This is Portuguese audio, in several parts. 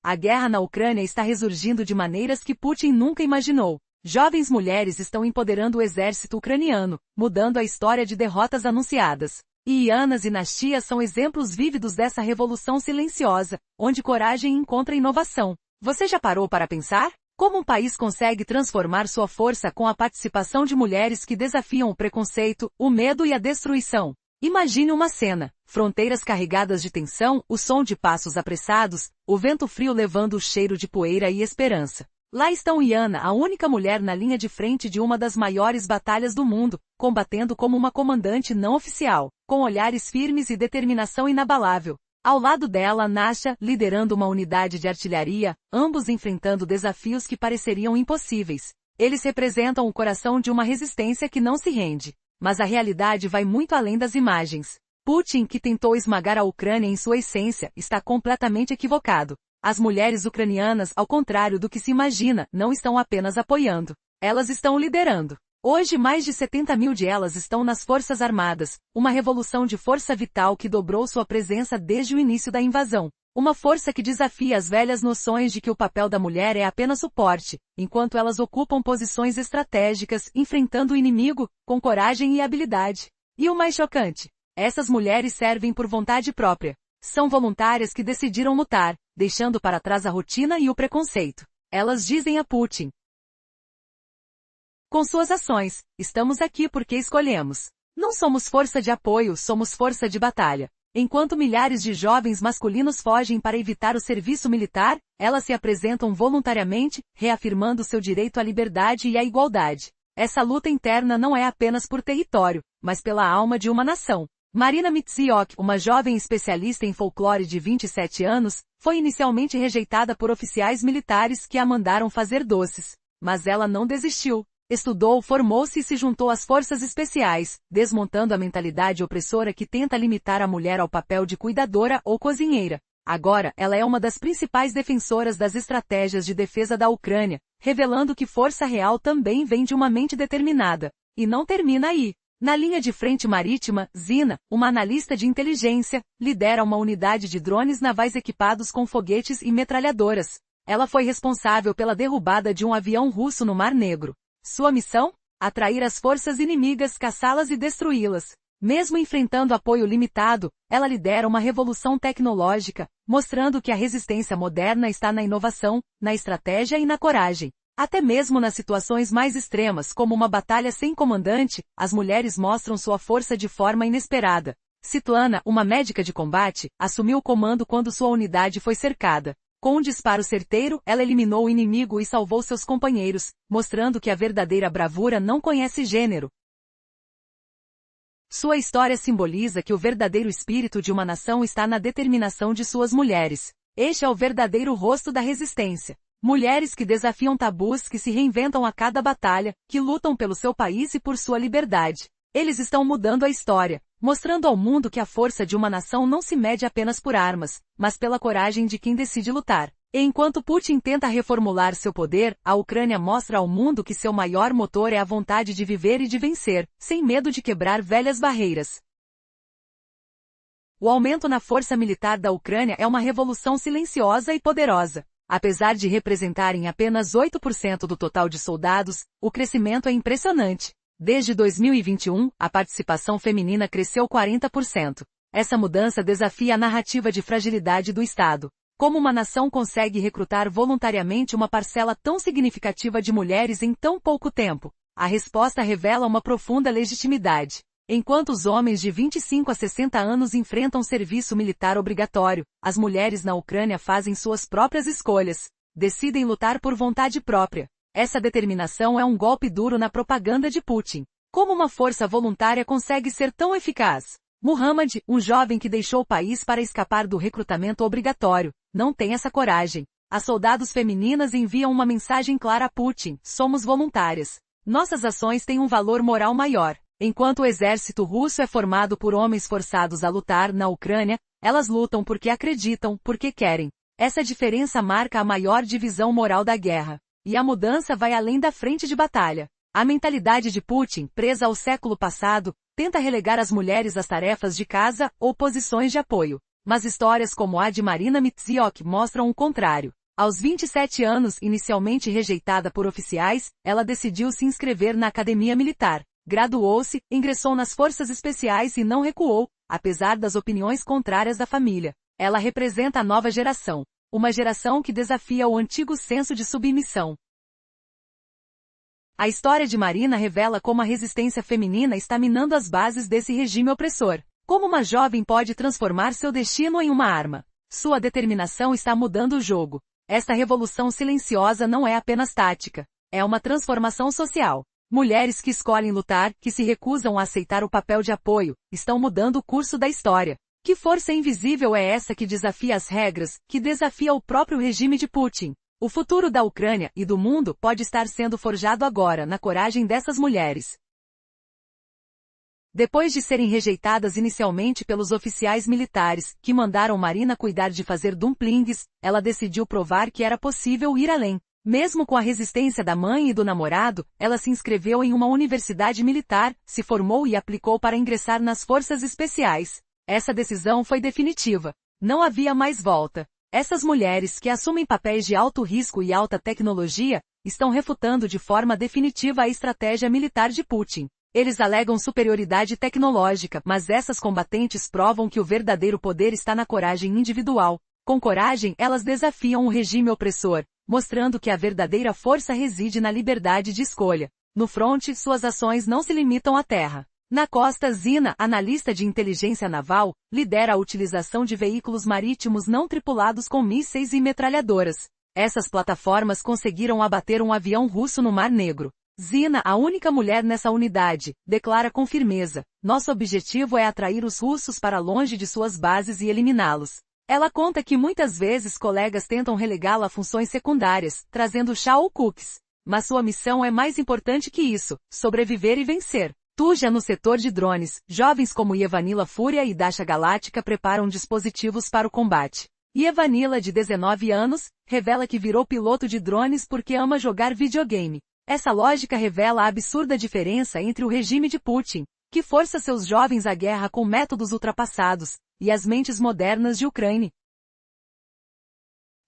A guerra na Ucrânia está ressurgindo de maneiras que Putin nunca imaginou. Jovens mulheres estão empoderando o exército ucraniano, mudando a história de derrotas anunciadas. E Yanas e Nastia são exemplos vívidos dessa revolução silenciosa, onde coragem encontra inovação. Você já parou para pensar? Como um país consegue transformar sua força com a participação de mulheres que desafiam o preconceito, o medo e a destruição? Imagine uma cena, fronteiras carregadas de tensão, o som de passos apressados, o vento frio levando o cheiro de poeira e esperança. Lá estão Yana, a única mulher na linha de frente de uma das maiores batalhas do mundo, combatendo como uma comandante não oficial, com olhares firmes e determinação inabalável. Ao lado dela, Nasha, liderando uma unidade de artilharia, ambos enfrentando desafios que pareceriam impossíveis. Eles representam o coração de uma resistência que não se rende. Mas a realidade vai muito além das imagens. Putin, que tentou esmagar a Ucrânia em sua essência, está completamente equivocado. As mulheres ucranianas, ao contrário do que se imagina, não estão apenas apoiando. Elas estão liderando. Hoje mais de 70 mil de elas estão nas Forças Armadas, uma revolução de força vital que dobrou sua presença desde o início da invasão. Uma força que desafia as velhas noções de que o papel da mulher é apenas suporte, enquanto elas ocupam posições estratégicas, enfrentando o inimigo, com coragem e habilidade. E o mais chocante? Essas mulheres servem por vontade própria. São voluntárias que decidiram lutar, deixando para trás a rotina e o preconceito. Elas dizem a Putin: com suas ações, estamos aqui porque escolhemos. Não somos força de apoio, somos força de batalha. Enquanto milhares de jovens masculinos fogem para evitar o serviço militar, elas se apresentam voluntariamente, reafirmando seu direito à liberdade e à igualdade. Essa luta interna não é apenas por território, mas pela alma de uma nação. Marina Mitsiok, uma jovem especialista em folclore de 27 anos, foi inicialmente rejeitada por oficiais militares que a mandaram fazer doces. Mas ela não desistiu. Estudou, formou-se e se juntou às forças especiais, desmontando a mentalidade opressora que tenta limitar a mulher ao papel de cuidadora ou cozinheira. Agora, ela é uma das principais defensoras das estratégias de defesa da Ucrânia, revelando que força real também vem de uma mente determinada. E não termina aí. Na linha de frente marítima, Zina, uma analista de inteligência, lidera uma unidade de drones navais equipados com foguetes e metralhadoras. Ela foi responsável pela derrubada de um avião russo no Mar Negro. Sua missão? Atrair as forças inimigas, caçá-las e destruí-las. Mesmo enfrentando apoio limitado, ela lidera uma revolução tecnológica, mostrando que a resistência moderna está na inovação, na estratégia e na coragem. Até mesmo nas situações mais extremas, como uma batalha sem comandante, as mulheres mostram sua força de forma inesperada. Svetlana, uma médica de combate, assumiu o comando quando sua unidade foi cercada. Com um disparo certeiro, ela eliminou o inimigo e salvou seus companheiros, mostrando que a verdadeira bravura não conhece gênero. Sua história simboliza que o verdadeiro espírito de uma nação está na determinação de suas mulheres. Este é o verdadeiro rosto da resistência. Mulheres que desafiam tabus, que se reinventam a cada batalha, que lutam pelo seu país e por sua liberdade. Eles estão mudando a história, mostrando ao mundo que a força de uma nação não se mede apenas por armas, mas pela coragem de quem decide lutar. E enquanto Putin tenta reformular seu poder, a Ucrânia mostra ao mundo que seu maior motor é a vontade de viver e de vencer, sem medo de quebrar velhas barreiras. O aumento na força militar da Ucrânia é uma revolução silenciosa e poderosa. Apesar de representarem apenas 8% do total de soldados, o crescimento é impressionante. Desde 2021, a participação feminina cresceu 40%. Essa mudança desafia a narrativa de fragilidade do Estado. Como uma nação consegue recrutar voluntariamente uma parcela tão significativa de mulheres em tão pouco tempo? A resposta revela uma profunda legitimidade. Enquanto os homens de 25 a 60 anos enfrentam serviço militar obrigatório, as mulheres na Ucrânia fazem suas próprias escolhas. Decidem lutar por vontade própria. Essa determinação é um golpe duro na propaganda de Putin. Como uma força voluntária consegue ser tão eficaz? Muhammad, um jovem que deixou o país para escapar do recrutamento obrigatório, não tem essa coragem. As soldados femininas enviam uma mensagem clara a Putin: somos voluntárias. Nossas ações têm um valor moral maior. Enquanto o exército russo é formado por homens forçados a lutar na Ucrânia, elas lutam porque acreditam, porque querem. Essa diferença marca a maior divisão moral da guerra. E a mudança vai além da frente de batalha. A mentalidade de Putin, presa ao século passado, tenta relegar as mulheres às tarefas de casa ou posições de apoio. Mas histórias como a de Marina Mitsiok mostram o contrário. Aos 27 anos, inicialmente rejeitada por oficiais, ela decidiu se inscrever na academia militar. Graduou-se, ingressou nas forças especiais e não recuou, apesar das opiniões contrárias da família. Ela representa a nova geração. Uma geração que desafia o antigo senso de submissão. A história de Marina revela como a resistência feminina está minando as bases desse regime opressor. Como uma jovem pode transformar seu destino em uma arma? Sua determinação está mudando o jogo. Esta revolução silenciosa não é apenas tática. É uma transformação social. Mulheres que escolhem lutar, que se recusam a aceitar o papel de apoio, estão mudando o curso da história. Que força invisível é essa que desafia as regras, que desafia o próprio regime de Putin? O futuro da Ucrânia e do mundo pode estar sendo forjado agora na coragem dessas mulheres. Depois de serem rejeitadas inicialmente pelos oficiais militares, que mandaram Marina cuidar de fazer dumplings, ela decidiu provar que era possível ir além. Mesmo com a resistência da mãe e do namorado, ela se inscreveu em uma universidade militar, se formou e aplicou para ingressar nas forças especiais. Essa decisão foi definitiva. Não havia mais volta. Essas mulheres, que assumem papéis de alto risco e alta tecnologia, estão refutando de forma definitiva a estratégia militar de Putin. Eles alegam superioridade tecnológica, mas essas combatentes provam que o verdadeiro poder está na coragem individual. Com coragem, elas desafiam o regime opressor, mostrando que a verdadeira força reside na liberdade de escolha. No fronte, suas ações não se limitam à terra. Na costa, Zina, analista de inteligência naval, lidera a utilização de veículos marítimos não tripulados com mísseis e metralhadoras. Essas plataformas conseguiram abater um avião russo no Mar Negro. Zina, a única mulher nessa unidade, declara com firmeza: nosso objetivo é atrair os russos para longe de suas bases e eliminá-los. Ela conta que muitas vezes colegas tentam relegá-la a funções secundárias, trazendo chá ou cookies. Mas sua missão é mais importante que isso: sobreviver e vencer. Tuja no setor de drones, jovens como Yevanila Fúria e Dasha Galáctica preparam dispositivos para o combate. Yevanila, de 19 anos, revela que virou piloto de drones porque ama jogar videogame. Essa lógica revela a absurda diferença entre o regime de Putin, que força seus jovens à guerra com métodos ultrapassados, e as mentes modernas de Ucrânia,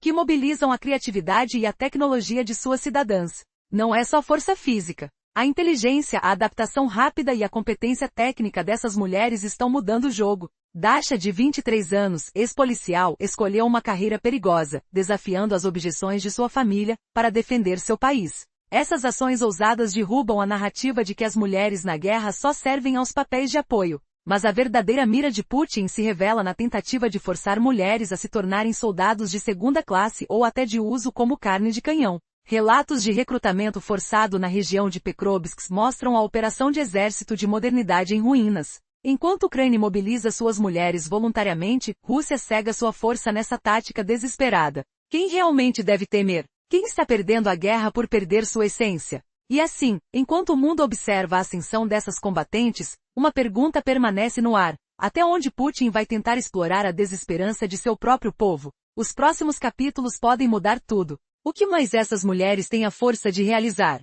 que mobilizam a criatividade e a tecnologia de suas cidadãs. Não é só força física. A inteligência, a adaptação rápida e a competência técnica dessas mulheres estão mudando o jogo. Dasha, de 23 anos, ex-policial, escolheu uma carreira perigosa, desafiando as objeções de sua família, para defender seu país. Essas ações ousadas derrubam a narrativa de que as mulheres na guerra só servem aos papéis de apoio. Mas a verdadeira mira de Putin se revela na tentativa de forçar mulheres a se tornarem soldados de segunda classe ou até de uso como carne de canhão. Relatos de recrutamento forçado na região de Pokrovsk mostram a operação de exército de modernidade em ruínas. Enquanto Ucrânia mobiliza suas mulheres voluntariamente, Rússia cega sua força nessa tática desesperada. Quem realmente deve temer? Quem está perdendo a guerra por perder sua essência? E assim, enquanto o mundo observa a ascensão dessas combatentes, uma pergunta permanece no ar: até onde Putin vai tentar explorar a desesperança de seu próprio povo? Os próximos capítulos podem mudar tudo. O que mais essas mulheres têm a força de realizar?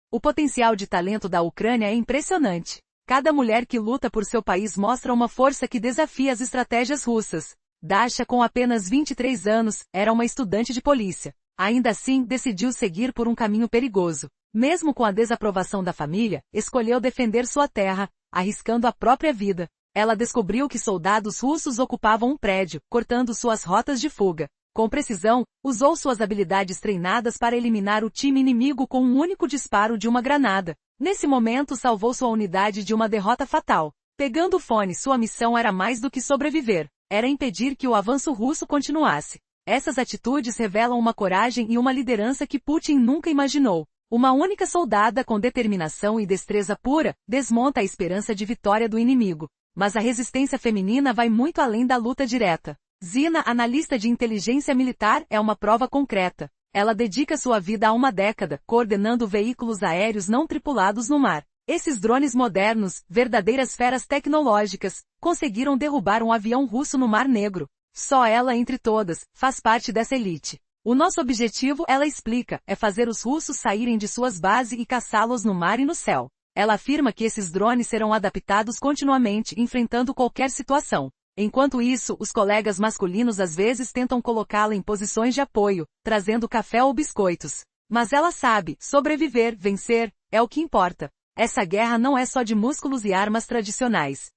O potencial de talento da Ucrânia é impressionante. Cada mulher que luta por seu país mostra uma força que desafia as estratégias russas. Dasha, com apenas 23 anos, era uma estudante de polícia. Ainda assim, decidiu seguir por um caminho perigoso. Mesmo com a desaprovação da família, escolheu defender sua terra, arriscando a própria vida. Ela descobriu que soldados russos ocupavam um prédio, cortando suas rotas de fuga. Com precisão, usou suas habilidades treinadas para eliminar o time inimigo com um único disparo de uma granada. Nesse momento, salvou sua unidade de uma derrota fatal. Pegando o fone, sua missão era mais do que sobreviver. Era impedir que o avanço russo continuasse. Essas atitudes revelam uma coragem e uma liderança que Putin nunca imaginou. Uma única soldada com determinação e destreza pura, desmonta a esperança de vitória do inimigo. Mas a resistência feminina vai muito além da luta direta. Zina, analista de inteligência militar, é uma prova concreta. Ela dedica sua vida a uma década, coordenando veículos aéreos não tripulados no mar. Esses drones modernos, verdadeiras feras tecnológicas, conseguiram derrubar um avião russo no Mar Negro. Só ela entre todas, faz parte dessa elite. O nosso objetivo, ela explica, é fazer os russos saírem de suas bases e caçá-los no mar e no céu. Ela afirma que esses drones serão adaptados continuamente, enfrentando qualquer situação. Enquanto isso, os colegas masculinos às vezes tentam colocá-la em posições de apoio, trazendo café ou biscoitos. Mas ela sabe, sobreviver, vencer, é o que importa. Essa guerra não é só de músculos e armas tradicionais.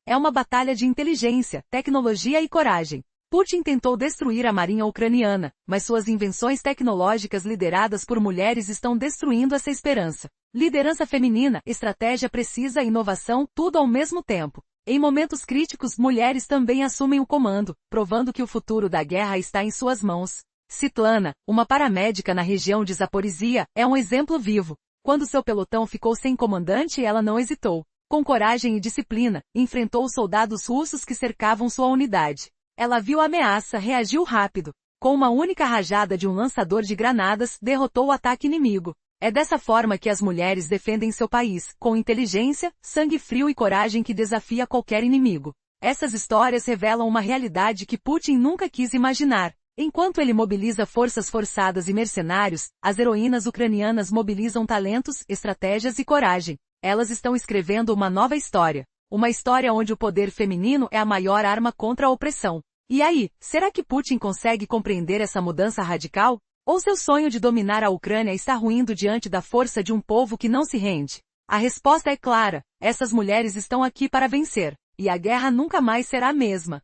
É uma batalha de inteligência, tecnologia e coragem. Putin tentou destruir a marinha ucraniana, mas suas invenções tecnológicas lideradas por mulheres estão destruindo essa esperança. Liderança feminina, estratégia precisa e inovação, tudo ao mesmo tempo. Em momentos críticos, mulheres também assumem o comando, provando que o futuro da guerra está em suas mãos. Sitlana, uma paramédica na região de Zaporizhia, é um exemplo vivo. Quando seu pelotão ficou sem comandante, ela não hesitou. Com coragem e disciplina, enfrentou os soldados russos que cercavam sua unidade. Ela viu a ameaça, reagiu rápido. Com uma única rajada de um lançador de granadas, derrotou o ataque inimigo. É dessa forma que as mulheres defendem seu país, com inteligência, sangue frio e coragem que desafia qualquer inimigo. Essas histórias revelam uma realidade que Putin nunca quis imaginar. Enquanto ele mobiliza forças forçadas e mercenários, as heroínas ucranianas mobilizam talentos, estratégias e coragem. Elas estão escrevendo uma nova história. Uma história onde o poder feminino é a maior arma contra a opressão. E aí, será que Putin consegue compreender essa mudança radical? Ou seu sonho de dominar a Ucrânia está ruindo diante da força de um povo que não se rende? A resposta é clara: essas mulheres estão aqui para vencer. E a guerra nunca mais será a mesma.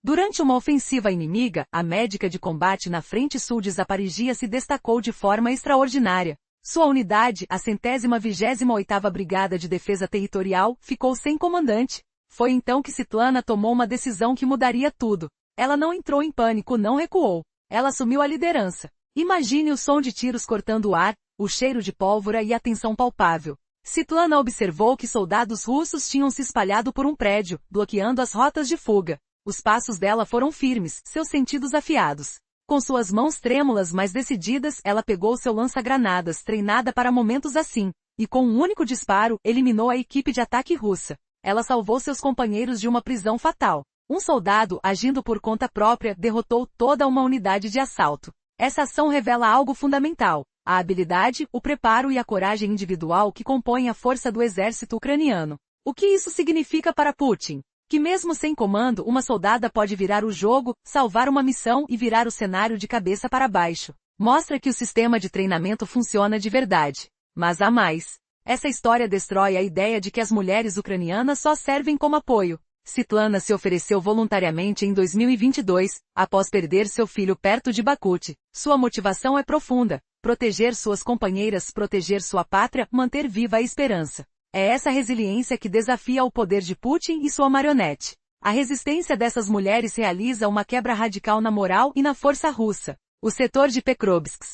Durante uma ofensiva inimiga, a médica de combate na frente sul de Zaporizhia se destacou de forma extraordinária. Sua unidade, a 128ª Brigada de Defesa Territorial, ficou sem comandante. Foi então que Sitlana tomou uma decisão que mudaria tudo. Ela não entrou em pânico, não recuou. Ela assumiu a liderança. Imagine o som de tiros cortando o ar, o cheiro de pólvora e a tensão palpável. Sitlana observou que soldados russos tinham se espalhado por um prédio, bloqueando as rotas de fuga. Os passos dela foram firmes, seus sentidos afiados. Com suas mãos trêmulas mas decididas, ela pegou seu lança-granadas, treinada para momentos assim, e com um único disparo, eliminou a equipe de ataque russa. Ela salvou seus companheiros de uma prisão fatal. Um soldado, agindo por conta própria, derrotou toda uma unidade de assalto. Essa ação revela algo fundamental: a habilidade, o preparo e a coragem individual que compõem a força do exército ucraniano. O que isso significa para Putin? Que mesmo sem comando, uma soldada pode virar o jogo, salvar uma missão e virar o cenário de cabeça para baixo. Mostra que o sistema de treinamento funciona de verdade. Mas há mais. Essa história destrói a ideia de que as mulheres ucranianas só servem como apoio. Sitlana se ofereceu voluntariamente em 2022, após perder seu filho perto de Bakhmut. Sua motivação é profunda: proteger suas companheiras, proteger sua pátria, manter viva a esperança. É essa resiliência que desafia o poder de Putin e sua marionete. A resistência dessas mulheres realiza uma quebra radical na moral e na força russa. O setor de Pokrovsk,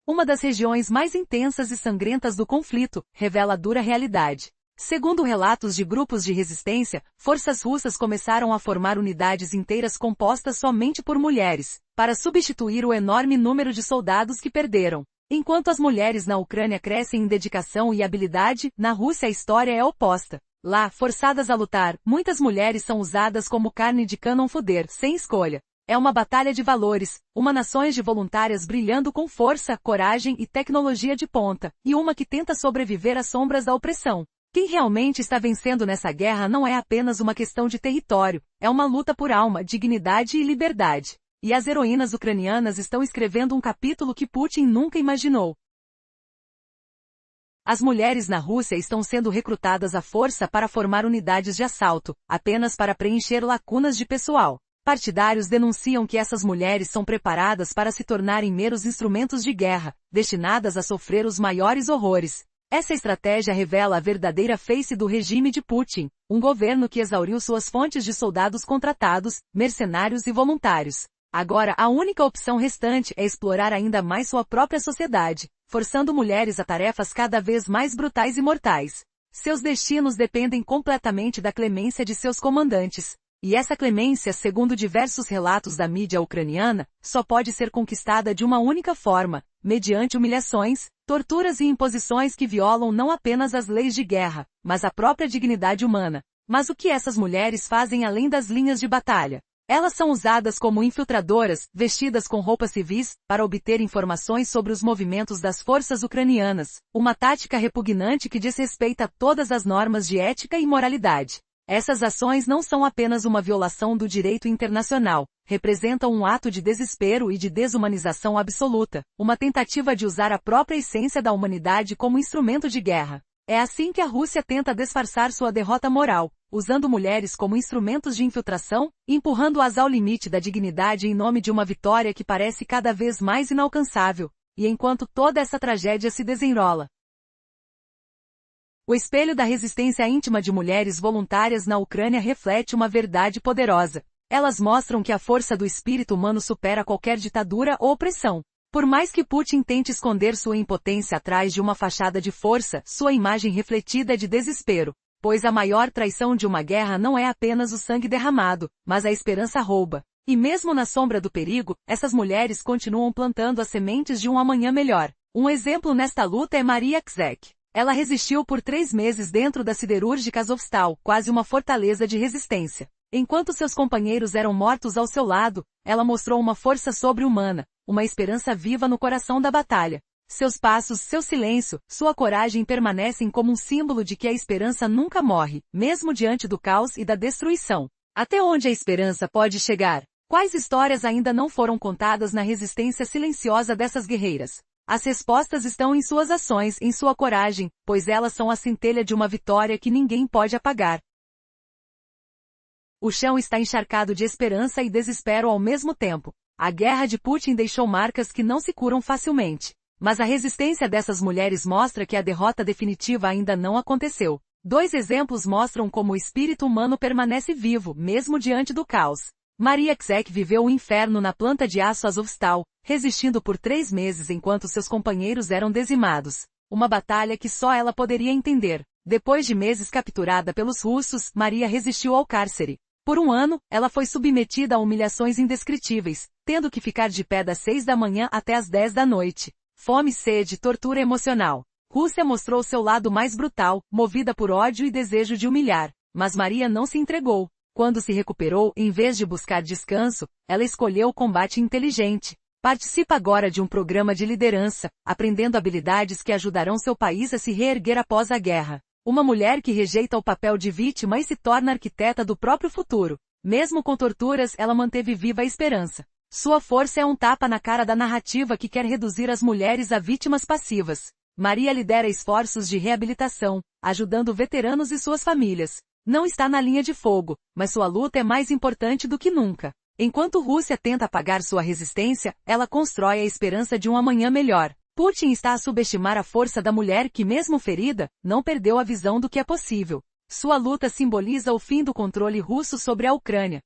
uma das regiões mais intensas e sangrentas do conflito, revela a dura realidade. Segundo relatos de grupos de resistência, forças russas começaram a formar unidades inteiras compostas somente por mulheres, para substituir o enorme número de soldados que perderam. Enquanto as mulheres na Ucrânia crescem em dedicação e habilidade, na Rússia a história é oposta. Lá, forçadas a lutar, muitas mulheres são usadas como carne de canhão foder, sem escolha. É uma batalha de valores, uma nação de voluntárias brilhando com força, coragem e tecnologia de ponta, e uma que tenta sobreviver às sombras da opressão. Quem realmente está vencendo nessa guerra não é apenas uma questão de território, é uma luta por alma, dignidade e liberdade. E as heroínas ucranianas estão escrevendo um capítulo que Putin nunca imaginou. As mulheres na Rússia estão sendo recrutadas à força para formar unidades de assalto, apenas para preencher lacunas de pessoal. Partidários denunciam que essas mulheres são preparadas para se tornarem meros instrumentos de guerra, destinadas a sofrer os maiores horrores. Essa estratégia revela a verdadeira face do regime de Putin, um governo que exauriu suas fontes de soldados contratados, mercenários e voluntários. Agora a única opção restante é explorar ainda mais sua própria sociedade, forçando mulheres a tarefas cada vez mais brutais e mortais. Seus destinos dependem completamente da clemência de seus comandantes. E essa clemência, segundo diversos relatos da mídia ucraniana, só pode ser conquistada de uma única forma, mediante humilhações, torturas e imposições que violam não apenas as leis de guerra, mas a própria dignidade humana. Mas o que essas mulheres fazem além das linhas de batalha? Elas são usadas como infiltradoras, vestidas com roupas civis, para obter informações sobre os movimentos das forças ucranianas, uma tática repugnante que desrespeita todas as normas de ética e moralidade. Essas ações não são apenas uma violação do direito internacional, representam um ato de desespero e de desumanização absoluta, uma tentativa de usar a própria essência da humanidade como instrumento de guerra. É assim que a Rússia tenta disfarçar sua derrota moral, usando mulheres como instrumentos de infiltração, empurrando-as ao limite da dignidade em nome de uma vitória que parece cada vez mais inalcançável, e enquanto toda essa tragédia se desenrola. O espelho da resistência íntima de mulheres voluntárias na Ucrânia reflete uma verdade poderosa. Elas mostram que a força do espírito humano supera qualquer ditadura ou opressão. Por mais que Putin tente esconder sua impotência atrás de uma fachada de força, sua imagem refletida é de desespero. Pois a maior traição de uma guerra não é apenas o sangue derramado, mas a esperança rouba. E mesmo na sombra do perigo, essas mulheres continuam plantando as sementes de um amanhã melhor. Um exemplo nesta luta é Maria Czech. Ela resistiu por 3 meses dentro da siderúrgica Azovstal, quase uma fortaleza de resistência. Enquanto seus companheiros eram mortos ao seu lado, ela mostrou uma força sobre-humana, uma esperança viva no coração da batalha. Seus passos, seu silêncio, sua coragem permanecem como um símbolo de que a esperança nunca morre, mesmo diante do caos e da destruição. Até onde a esperança pode chegar? Quais histórias ainda não foram contadas na resistência silenciosa dessas guerreiras? As respostas estão em suas ações, em sua coragem, pois elas são a centelha de uma vitória que ninguém pode apagar. O chão está encharcado de esperança e desespero ao mesmo tempo. A guerra de Putin deixou marcas que não se curam facilmente. Mas a resistência dessas mulheres mostra que a derrota definitiva ainda não aconteceu. 2 exemplos mostram como o espírito humano permanece vivo, mesmo diante do caos. Maria Czech viveu o inferno na planta de aço Azovstal, resistindo por 3 meses enquanto seus companheiros eram dizimados. Uma batalha que só ela poderia entender. Depois de meses capturada pelos russos, Maria resistiu ao cárcere. Por 1 ano, ela foi submetida a humilhações indescritíveis, tendo que ficar de pé das 6 da manhã até as 10 da noite. Fome, sede, tortura emocional. Rússia mostrou seu lado mais brutal, movida por ódio e desejo de humilhar. Mas Maria não se entregou. Quando se recuperou, em vez de buscar descanso, ela escolheu o combate inteligente. Participa agora de um programa de liderança, aprendendo habilidades que ajudarão seu país a se reerguer após a guerra. Uma mulher que rejeita o papel de vítima e se torna arquiteta do próprio futuro. Mesmo com torturas, ela manteve viva a esperança. Sua força é um tapa na cara da narrativa que quer reduzir as mulheres a vítimas passivas. Maria lidera esforços de reabilitação, ajudando veteranos e suas famílias. Não está na linha de fogo, mas sua luta é mais importante do que nunca. Enquanto Rússia tenta apagar sua resistência, ela constrói a esperança de um amanhã melhor. Putin está a subestimar a força da mulher que, mesmo ferida, não perdeu a visão do que é possível. Sua luta simboliza o fim do controle russo sobre a Ucrânia.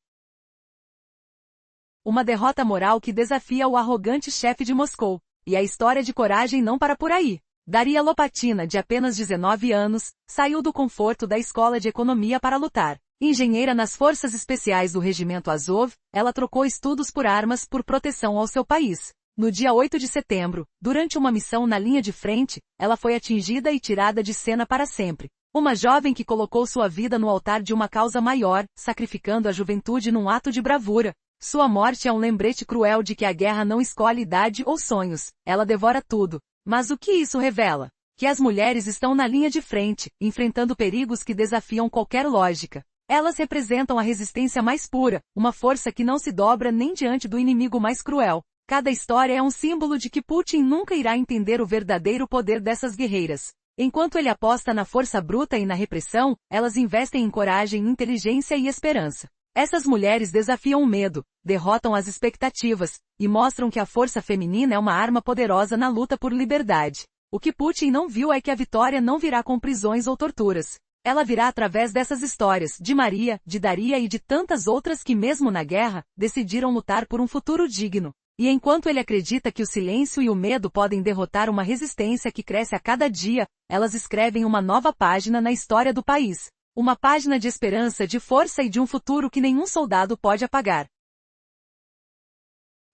Uma derrota moral que desafia o arrogante chefe de Moscou. E a história de coragem não para por aí. Daria Lopatina, de apenas 19 anos, saiu do conforto da escola de economia para lutar. Engenheira nas forças especiais do regimento Azov, ela trocou estudos por armas por proteção ao seu país. No dia 8 de setembro, durante uma missão na linha de frente, ela foi atingida e tirada de cena para sempre. Uma jovem que colocou sua vida no altar de uma causa maior, sacrificando a juventude num ato de bravura. Sua morte é um lembrete cruel de que a guerra não escolhe idade ou sonhos, ela devora tudo. Mas o que isso revela? Que as mulheres estão na linha de frente, enfrentando perigos que desafiam qualquer lógica. Elas representam a resistência mais pura, uma força que não se dobra nem diante do inimigo mais cruel. Cada história é um símbolo de que Putin nunca irá entender o verdadeiro poder dessas guerreiras. Enquanto ele aposta na força bruta e na repressão, elas investem em coragem, inteligência e esperança. Essas mulheres desafiam o medo, derrotam as expectativas, e mostram que a força feminina é uma arma poderosa na luta por liberdade. O que Putin não viu é que a vitória não virá com prisões ou torturas. Ela virá através dessas histórias, de Maria, de Daria e de tantas outras que mesmo na guerra, decidiram lutar por um futuro digno. E enquanto ele acredita que o silêncio e o medo podem derrotar uma resistência que cresce a cada dia, elas escrevem uma nova página na história do país. Uma página de esperança, de força e de um futuro que nenhum soldado pode apagar.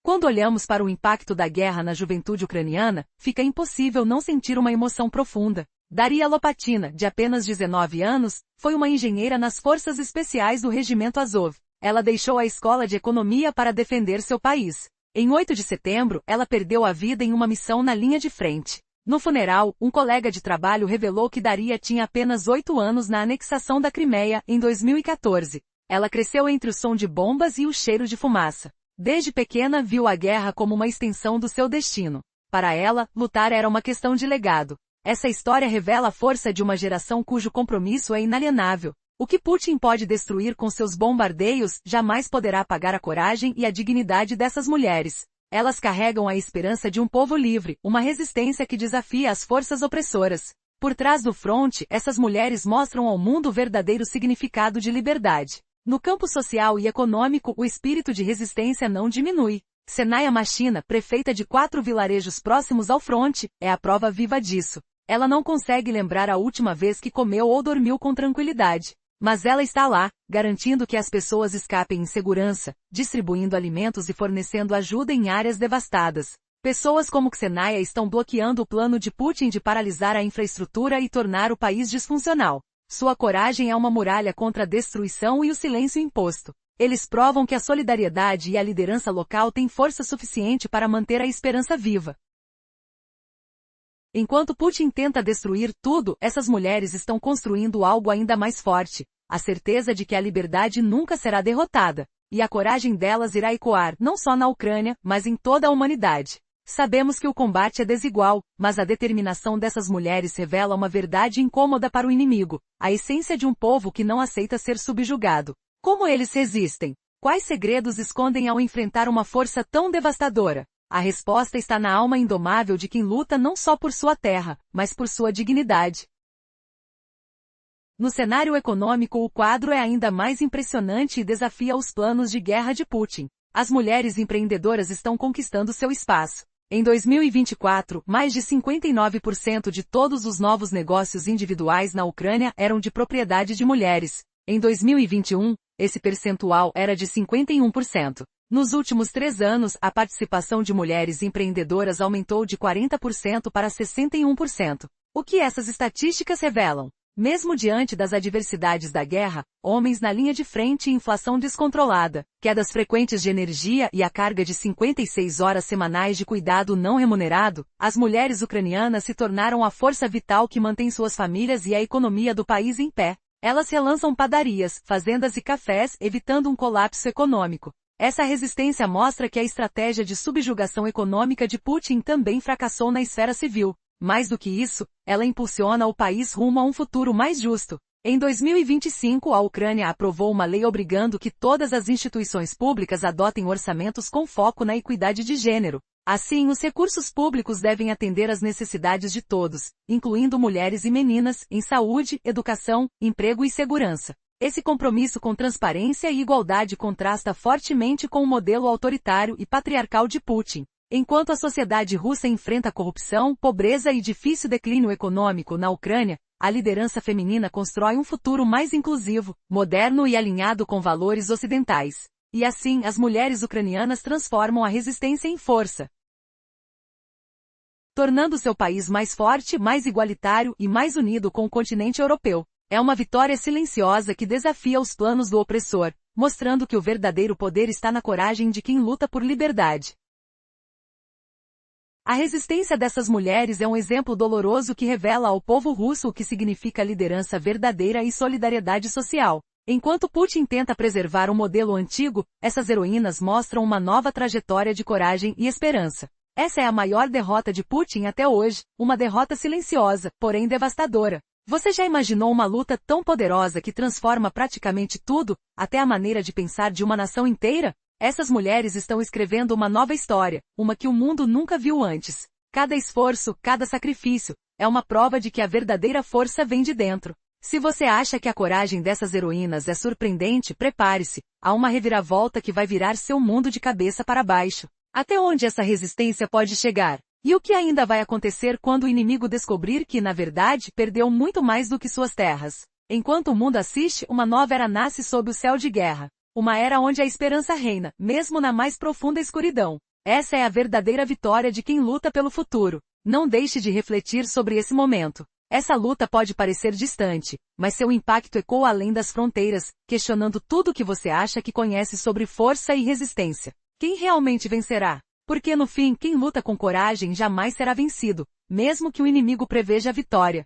Quando olhamos para o impacto da guerra na juventude ucraniana, fica impossível não sentir uma emoção profunda. Daria Lopatina, de apenas 19 anos, foi uma engenheira nas forças especiais do regimento Azov. ela deixou a escola de economia para defender seu país. Em 8 de setembro, ela perdeu a vida em uma missão na linha de frente. No funeral, um colega de trabalho revelou que Daria tinha apenas 8 anos na anexação da Crimeia, em 2014. Ela cresceu entre o som de bombas e o cheiro de fumaça. Desde pequena viu a guerra como uma extensão do seu destino. Para ela, lutar era uma questão de legado. Essa história revela a força de uma geração cujo compromisso é inalienável. O que Putin pode destruir com seus bombardeios, jamais poderá apagar a coragem e a dignidade dessas mulheres. Elas carregam a esperança de um povo livre, uma resistência que desafia as forças opressoras. Por trás do fronte, essas mulheres mostram ao mundo o verdadeiro significado de liberdade. No campo social e econômico, o espírito de resistência não diminui. Senaya Machina, prefeita de 4 vilarejos próximos ao fronte, é a prova viva disso. Ela não consegue lembrar a última vez que comeu ou dormiu com tranquilidade. Mas ela está lá, garantindo que as pessoas escapem em segurança, distribuindo alimentos e fornecendo ajuda em áreas devastadas. Pessoas como Xenaya estão bloqueando o plano de Putin de paralisar a infraestrutura e tornar o país disfuncional. Sua coragem é uma muralha contra a destruição e o silêncio imposto. Eles provam que a solidariedade e a liderança local têm força suficiente para manter a esperança viva. Enquanto Putin tenta destruir tudo, essas mulheres estão construindo algo ainda mais forte, a certeza de que a liberdade nunca será derrotada, e a coragem delas irá ecoar não só na Ucrânia, mas em toda a humanidade. Sabemos que o combate é desigual, mas a determinação dessas mulheres revela uma verdade incômoda para o inimigo, a essência de um povo que não aceita ser subjugado. Como eles resistem? Quais segredos escondem ao enfrentar uma força tão devastadora? A resposta está na alma indomável de quem luta não só por sua terra, mas por sua dignidade. No cenário econômico, o quadro é ainda mais impressionante e desafia os planos de guerra de Putin. As mulheres empreendedoras estão conquistando seu espaço. Em 2024, mais de 59% de todos os novos negócios individuais na Ucrânia eram de propriedade de mulheres. Em 2021, esse percentual era de 51%. Nos últimos 3 anos, a participação de mulheres empreendedoras aumentou de 40% para 61%. O que essas estatísticas revelam? Mesmo diante das adversidades da guerra, homens na linha de frente e inflação descontrolada, quedas frequentes de energia e a carga de 56 horas semanais de cuidado não remunerado, as mulheres ucranianas se tornaram a força vital que mantém suas famílias e a economia do país em pé. Elas relançam padarias, fazendas e cafés, evitando um colapso econômico. Essa resistência mostra que a estratégia de subjugação econômica de Putin também fracassou na esfera civil. Mais do que isso, ela impulsiona o país rumo a um futuro mais justo. Em 2025, a Ucrânia aprovou uma lei obrigando que todas as instituições públicas adotem orçamentos com foco na equidade de gênero. Assim, os recursos públicos devem atender às necessidades de todos, incluindo mulheres e meninas, em saúde, educação, emprego e segurança. Esse compromisso com transparência e igualdade contrasta fortemente com o modelo autoritário e patriarcal de Putin. Enquanto a sociedade russa enfrenta corrupção, pobreza e difícil declínio econômico na Ucrânia, a liderança feminina constrói um futuro mais inclusivo, moderno e alinhado com valores ocidentais. E assim, as mulheres ucranianas transformam a resistência em força, tornando seu país mais forte, mais igualitário e mais unido com o continente europeu. É uma vitória silenciosa que desafia os planos do opressor, mostrando que o verdadeiro poder está na coragem de quem luta por liberdade. A resistência dessas mulheres é um exemplo doloroso que revela ao povo russo o que significa liderança verdadeira e solidariedade social. Enquanto Putin tenta preservar o modelo antigo, essas heroínas mostram uma nova trajetória de coragem e esperança. Essa é a maior derrota de Putin até hoje, uma derrota silenciosa, porém devastadora. Você já imaginou uma luta tão poderosa que transforma praticamente tudo, até a maneira de pensar de uma nação inteira? Essas mulheres estão escrevendo uma nova história, uma que o mundo nunca viu antes. Cada esforço, cada sacrifício, é uma prova de que a verdadeira força vem de dentro. Se você acha que a coragem dessas heroínas é surpreendente, prepare-se. Há uma reviravolta que vai virar seu mundo de cabeça para baixo. Até onde essa resistência pode chegar? E o que ainda vai acontecer quando o inimigo descobrir que, na verdade, perdeu muito mais do que suas terras? Enquanto o mundo assiste, uma nova era nasce sob o céu de guerra. Uma era onde a esperança reina, mesmo na mais profunda escuridão. Essa é a verdadeira vitória de quem luta pelo futuro. Não deixe de refletir sobre esse momento. Essa luta pode parecer distante, mas seu impacto ecoa além das fronteiras, questionando tudo o que você acha que conhece sobre força e resistência. Quem realmente vencerá? Porque no fim, quem luta com coragem jamais será vencido, mesmo que o inimigo preveja a vitória.